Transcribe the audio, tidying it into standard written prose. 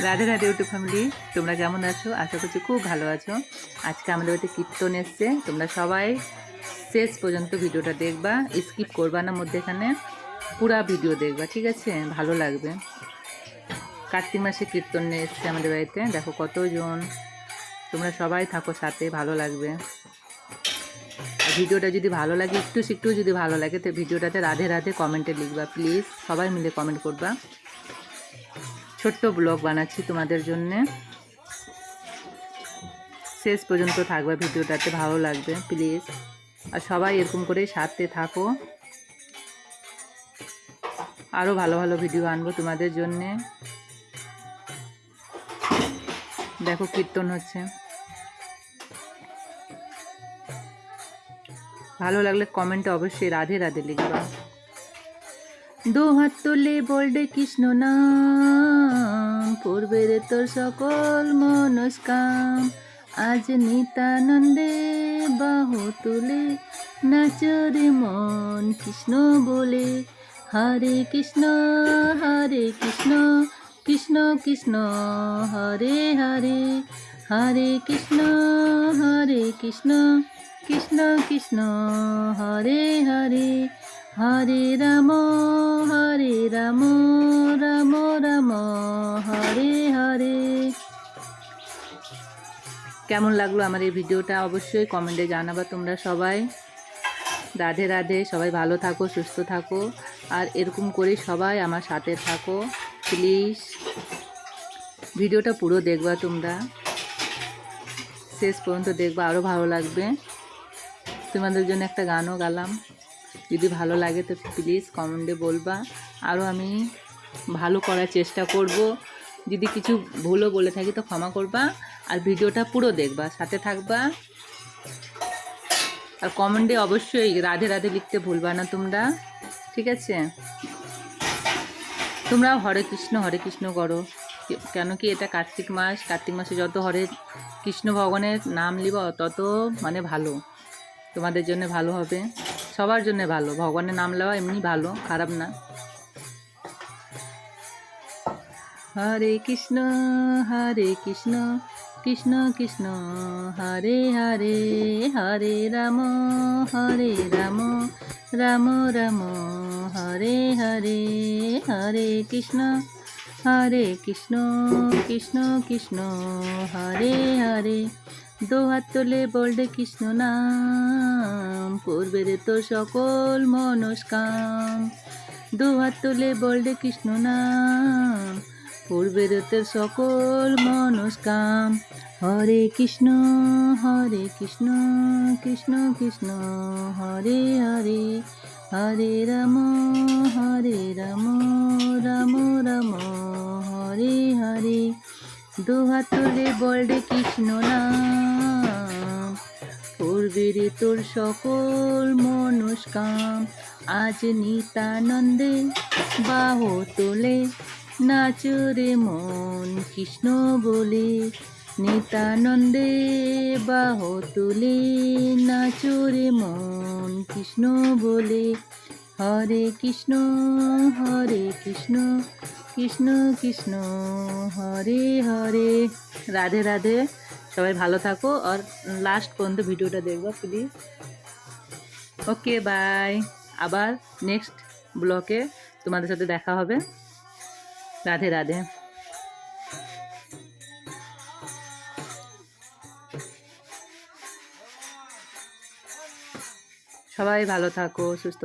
Radhe Radhe YouTube family, তোমরা কেমন আছো? আশা করছি খুব ভালো আছো। আজকে আমাদের বাড়িতে কীর্তন এসছে, তোমরা সবাই শেষ পর্যন্ত ভিডিওটা দেখবা, স্কিপ করবা না, মধ্যেখানে পুরা ভিডিও দেখবা, ঠিক আছে? ভালো লাগবে। কার্তিক মাসে কীর্তন এসছে আমাদের বাড়িতে, দেখো কতজন, তোমরা সবাই থাকো সাথে, ভালো লাগবে। আর ভিডিওটা যদি ভালো লাগে, একটু যদি ভালো লাগে, তো ভিডিওটাতে রাধে রাধে কমেন্টে লিখবা প্লিজ, সবাই মিলে কমেন্ট করবা। ছোট্ট ব্লগ বানাচ্ছি তোমাদের জন্যে, শেষ পর্যন্ত থাকবে ভিডিওটাতে, ভালো লাগবে প্লিজ। আর সবাই এরকম করে সাথে থাকো, আরও ভালো ভালো ভিডিও আনবো তোমাদের জন্যে। দেখো কীর্তন হচ্ছে, ভালো লাগলে কমেন্টে অবশ্যই রাধে রাধে লিখবা। দু হাত তুলে বলবে কৃষ্ণ নাম, পূর্বের তোর সকল মনস্কাম, আজ নিতানন্দে বাহু তুলে নাচরে মন কৃষ্ণ বলে। হরে কৃষ্ণ কৃষ্ণ কৃষ্ণ হরে হরে, হরে কৃষ্ণ কৃষ্ণ কৃষ্ণ হরে হরে, হরে রাম রাম রাম হরে হরে। কেমন লাগলো আমার এই ভিডিওটা অবশ্যই কমেন্টে জানাবা তোমরা সবাই। রাধে রাধে, সবাই ভালো থাকো, সুস্থ থাকো, আর এরকম করে সবাই আমার সাথে থাকো প্লিজ। ভিডিওটা পুরো দেখবা তোমরা, শেষ পর্যন্ত দেখবা, আরও ভালো লাগবে। তোমাদের জন্য একটা গানও গালাম, যদি ভালো লাগে তো প্লিজ কমেন্টে বলবা, আরও আমি ভালো করার চেষ্টা করব। যদি কিছু ভুলও বলে থাকি তো ক্ষমা করবা, আর ভিডিওটা পুরো দেখবা, সাথে থাকবা। আর কমেন্টে অবশ্যই রাধে রাধে লিখতে ভুলবা না তোমরা, ঠিক আছে? তোমরা হরে কৃষ্ণ করো, কেন কি এটা কার্তিক মাস, কার্তিক মাসে যত হরে কৃষ্ণ ভগবানের নাম নিব তত মানে ভালো, তোমাদের জন্য ভালো হবে, সবার জন্য ভালো। ভগবানের নাম নেওয়া এমনি ভালো, খারাপ না। হরে কৃষ্ণ কৃষ্ণ কৃষ্ণ হরে হরে, হরে রাম রাম রাম হরে হরে, হরে কৃষ্ণ কৃষ্ণ কৃষ্ণ হরে হরে। দু হাত তুলে বলবে কৃষ্ণ নাম, পূর্বের তো সকল মনস্কাম। দু হাত তুলে বলবে কৃষ্ণ নাম, পূর্বের তো সকল মনস্কাম। হরে কৃষ্ণ কৃষ্ণ কৃষ্ণ হরে হরে, হরে রাম রাম রাম হরে হরে। দু হাত তুলে বলবে কৃষ্ণ নাম, পূর্বের তোর সকল মনস্কাম, আজ নিতানন্দে বাহু তোলে নাচরে মন কৃষ্ণ বলে। নিতানন্দে বাহু তুলে নাচরে মন কৃষ্ণ বলে। হরে কৃষ্ণ কৃষ্ণ কৃষ্ণ হরে হরে। রাধে রাধে, সবাই ভালো থাকো, আর লাস্ট পর্যন্ত ভিডিওটা দেখবো প্লিজ। ওকে বাই, আবার নেক্সট ব্লগে তোমাদের সাথে দেখা হবে। রাধে রাধে। সবাই ভালো থাকো, সুস্থ